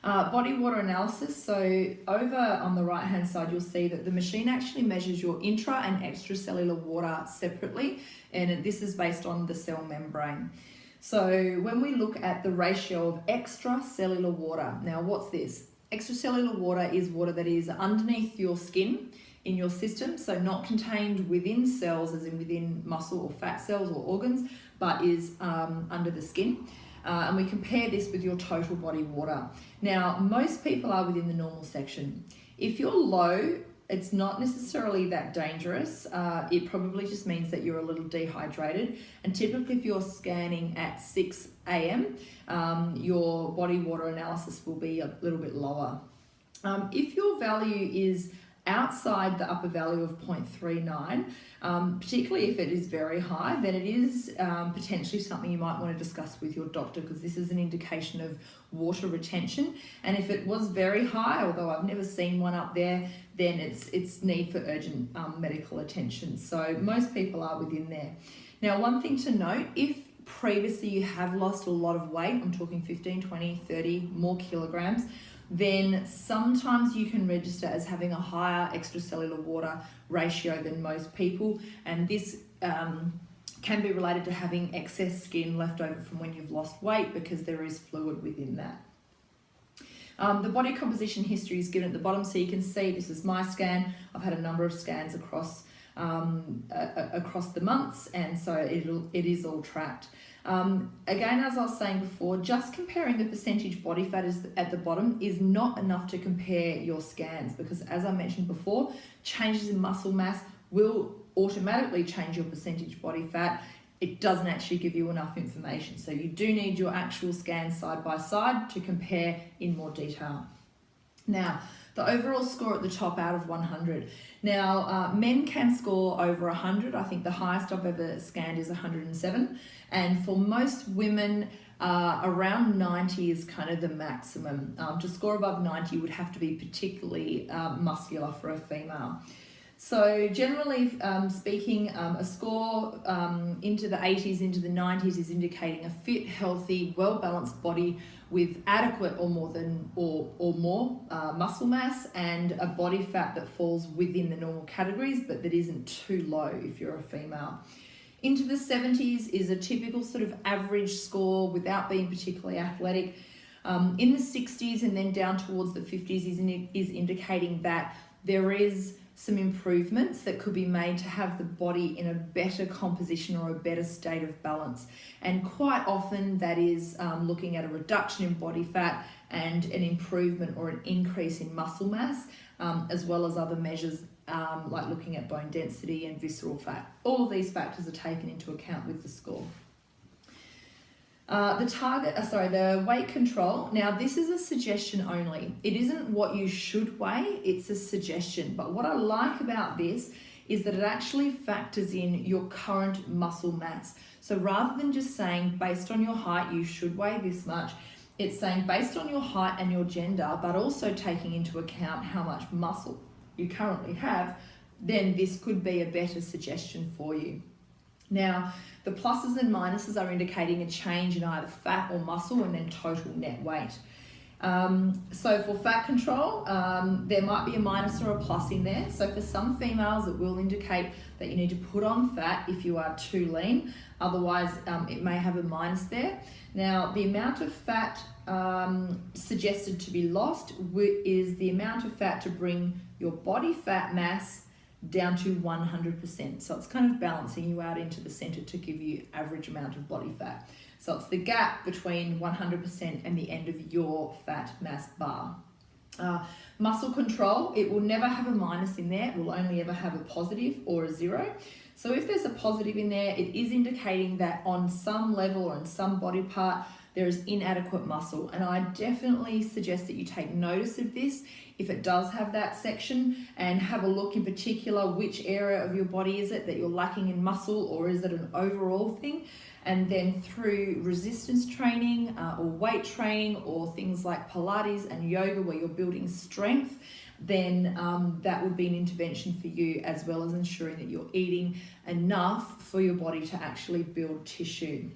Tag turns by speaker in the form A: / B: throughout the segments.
A: Body water analysis. So over on the right hand side, you'll see that the machine actually measures your intra and extracellular water separately, and this is based on the cell membrane. So when we look at the ratio of extracellular water, now what's this? Extracellular water is water that is underneath your skin in your system, so not contained within cells, as in within muscle or fat cells or organs, but is under the skin. And we compare this with your total body water. Now, most people are within the normal section. If you're low, it's not necessarily that dangerous. It probably just means that you're a little dehydrated. And typically if you're scanning at 6 a.m., your body water analysis will be a little bit lower. If your value is outside the upper value of 0.39, particularly if it is very high, then it is potentially something you might want to discuss with your doctor, because this is an indication of water retention. And if it was very high, although I've never seen one up there, then it's need for urgent medical attention. So most people are within there. Now, one thing to note, if previously you have lost a lot of weight, I'm talking 15, 20, 30 more kilograms, then sometimes you can register as having a higher extracellular water ratio than most people, and this can be related to having excess skin left over from when you've lost weight, because there is fluid within that. The body composition history is given at the bottom, so you can see this is my scan. I've had a number of scans across the months, and so it is all tracked. Again, as I was saying before, just comparing the percentage body fat at the bottom is not enough to compare your scans, because as I mentioned before, changes in muscle mass will automatically change your percentage body fat. It doesn't actually give you enough information. So you do need your actual scans side by side to compare in more detail. Now, the overall score at the top out of 100. Now, men can score over 100. I think the highest I've ever scanned is 107. And for most women, around 90 is kind of the maximum. To score above 90 would have to be particularly muscular for a female. So generally speaking, a score into the 80s, into the 90s is indicating a fit, healthy, well-balanced body with adequate or more muscle mass, and a body fat that falls within the normal categories, but that isn't too low if you're a female. Into the 70s is a typical sort of average score without being particularly athletic. In the 60s and then down towards the 50s is indicating that there is some improvements that could be made to have the body in a better composition or a better state of balance. And quite often that is looking at a reduction in body fat and an improvement or an increase in muscle mass, as well as other measures like looking at bone density and visceral fat. All of these factors are taken into account with the score. The weight control. Now, this is a suggestion only. It isn't what you should weigh, it's a suggestion. But what I like about this is that it actually factors in your current muscle mass. So rather than just saying based on your height, you should weigh this much, it's saying based on your height and your gender, but also taking into account how much muscle you currently have, then this could be a better suggestion for you. Now, the pluses and minuses are indicating a change in either fat or muscle and then total net weight. So for fat control, there might be a minus or a plus in there. So for some females, it will indicate that you need to put on fat if you are too lean. Otherwise, it may have a minus there. Now, the amount of fat suggested to be lost is the amount of fat to bring your body fat mass down to 100%. So it's kind of balancing you out into the center to give you average amount of body fat. So it's the gap between 100% and the end of your fat mass bar. Muscle control, it will never have a minus in there. It will only ever have a positive or a 0. So if there's a positive in there, it is indicating that on some level or in some body part, there is inadequate muscle. And I definitely suggest that you take notice of this if it does have that section, and have a look in particular which area of your body is it that you're lacking in muscle, or is it an overall thing? And then through resistance training or weight training or things like Pilates and yoga where you're building strength, then that would be an intervention for you, as well as ensuring that you're eating enough for your body to actually build tissue.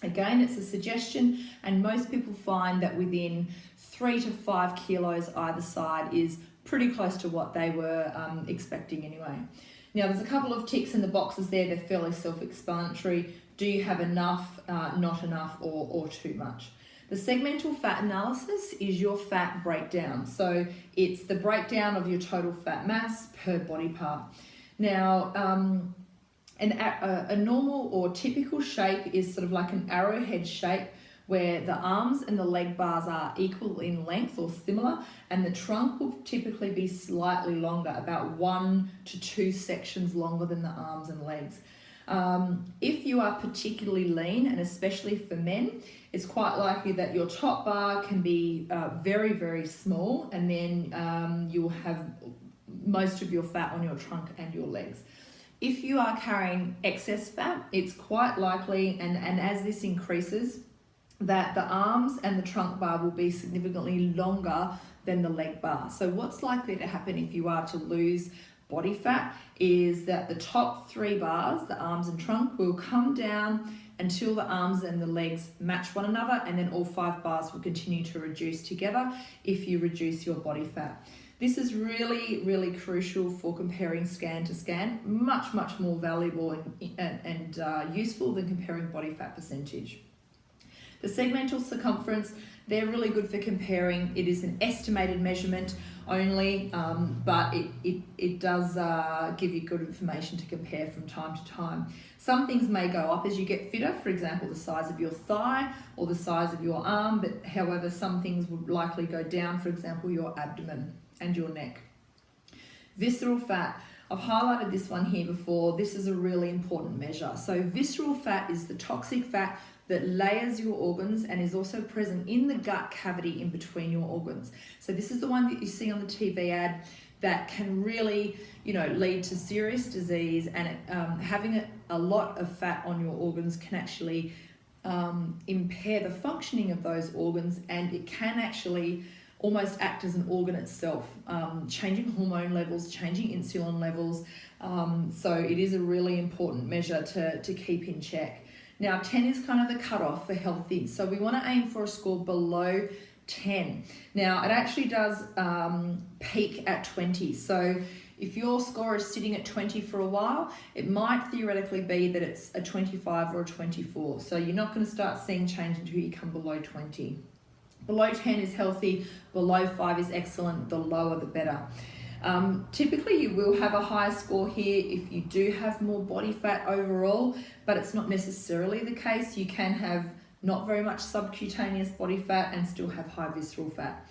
A: Again, it's a suggestion, and most people find that within 3 to 5 kilos either side is pretty close to what they were expecting anyway. Now, there's a couple of ticks in the boxes there. They're fairly self-explanatory. Do you have enough, not enough, or too much? The segmental fat analysis is your fat breakdown. So it's the breakdown of your total fat mass per body part. Now, a normal or typical shape is sort of like an arrowhead shape, where the arms and the leg bars are equal in length or similar, and the trunk will typically be slightly longer, about 1 to 2 sections longer than the arms and legs. If you are particularly lean, and especially for men, it's quite likely that your top bar can be very, very small, and then you'll have most of your fat on your trunk and your legs. If you are carrying excess fat, it's quite likely, and as this increases, that the arms and the trunk bar will be significantly longer than the leg bar. So what's likely to happen if you are to lose body fat is that the top 3 bars, the arms and trunk, will come down until the arms and the legs match one another, and then all 5 bars will continue to reduce together if you reduce your body fat. This is really, really crucial for comparing scan to scan, much, much more valuable and useful than comparing body fat percentage. The segmental circumference, they're really good for comparing. It is an estimated measurement only, but it does give you good information to compare from time to time. Some things may go up as you get fitter, for example, the size of your thigh or the size of your arm, but however, some things would likely go down, for example, your abdomen and your neck. Visceral fat. I've highlighted this one here before. This is a really important measure. So visceral fat is the toxic fat that layers your organs and is also present in the gut cavity in between your organs. So this is the one that you see on the TV ad that can really, lead to serious disease, and having a lot of fat on your organs can actually impair the functioning of those organs, and it can actually almost act as an organ itself, changing hormone levels, changing insulin levels. So it is a really important measure to keep in check. Now, 10 is kind of the cutoff for healthy. So we want to aim for a score below 10. Now, it actually does peak at 20. So if your score is sitting at 20 for a while, it might theoretically be that it's a 25 or a 24. So you're not going to start seeing change until you come below 20. Below 10 is healthy, below 5 is excellent, the lower the better. Typically you will have a higher score here if you do have more body fat overall, but it's not necessarily the case. You can have not very much subcutaneous body fat and still have high visceral fat.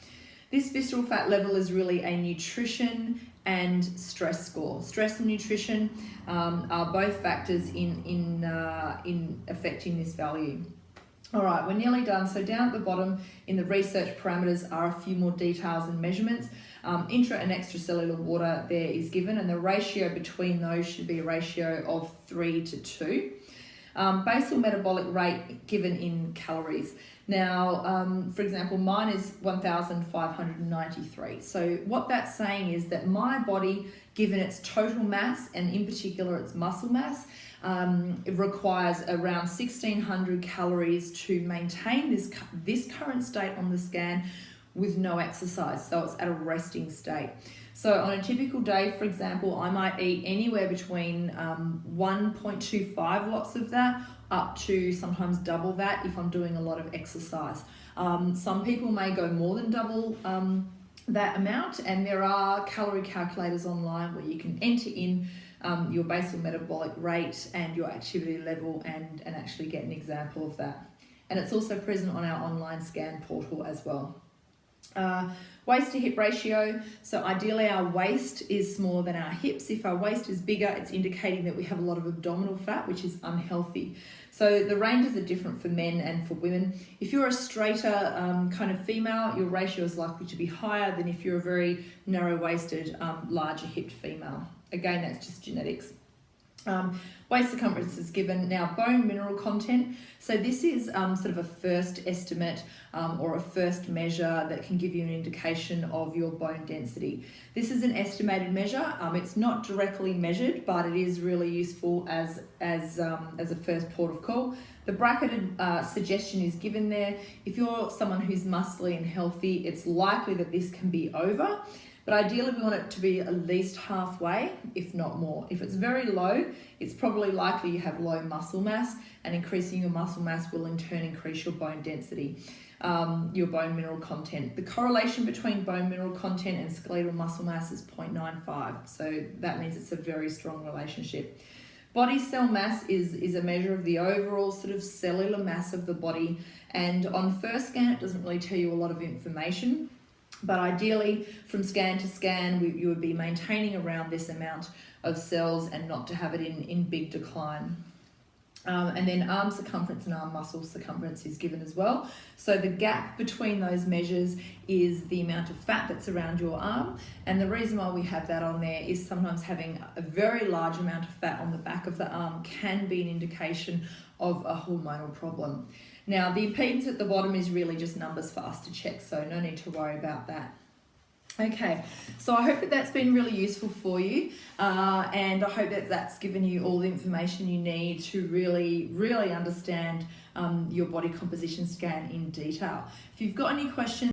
A: This visceral fat level is really a nutrition and stress score. Stress and nutrition are both factors in affecting this value. All right, we're nearly done. So down at the bottom in the research parameters are a few more details and measurements. Intra and extracellular water there is given, and the ratio between those should be a ratio of 3 to 2. Basal metabolic rate given in calories. Now, for example, mine is 1,593. So what that's saying is that my body, given its total mass and in particular its muscle mass, it requires around 1,600 calories to maintain this current state on the scan with no exercise. So it's at a resting state. So on a typical day, for example, I might eat anywhere between 1.25 lots of that up to sometimes double that if I'm doing a lot of exercise. Some people may go more than double that amount, and there are calorie calculators online where you can enter in your basal metabolic rate and your activity level and actually get an example of that. And it's also present on our online scan portal as well. Waist to hip ratio. So ideally our waist is smaller than our hips. If our waist is bigger, it's indicating that we have a lot of abdominal fat, which is unhealthy. So the ranges are different for men and for women. If you're a straighter kind of female, your ratio is likely to be higher than if you're a very narrow-waisted, larger hipped female. Again, that's just genetics. Waist circumference is given. Now, bone mineral content. So this is sort of a first estimate or a first measure that can give you an indication of your bone density. This is an estimated measure. It's not directly measured, but it is really useful as a first port of call. The bracketed suggestion is given there. If you're someone who's muscly and healthy, it's likely that this can be over. But ideally we want it to be at least halfway, if not more. If it's very low, it's probably likely you have low muscle mass, and increasing your muscle mass will in turn increase your bone density, your bone mineral content. The correlation between bone mineral content and skeletal muscle mass is 0.95. So that means it's a very strong relationship. Body cell mass is a measure of the overall sort of cellular mass of the body. And on first scan, it doesn't really tell you a lot of information. But ideally, from scan to scan, you would be maintaining around this amount of cells and not to have it in big decline. And then arm circumference and arm muscle circumference is given as well. So the gap between those measures is the amount of fat that's around your arm. And the reason why we have that on there is sometimes having a very large amount of fat on the back of the arm can be an indication of a hormonal problem. Now, the impedance at the bottom is really just numbers for us to check, so no need to worry about that. Okay, so I hope that that's been really useful for you, and I hope that that's given you all the information you need to really understand your body composition scan in detail. If you've got any questions,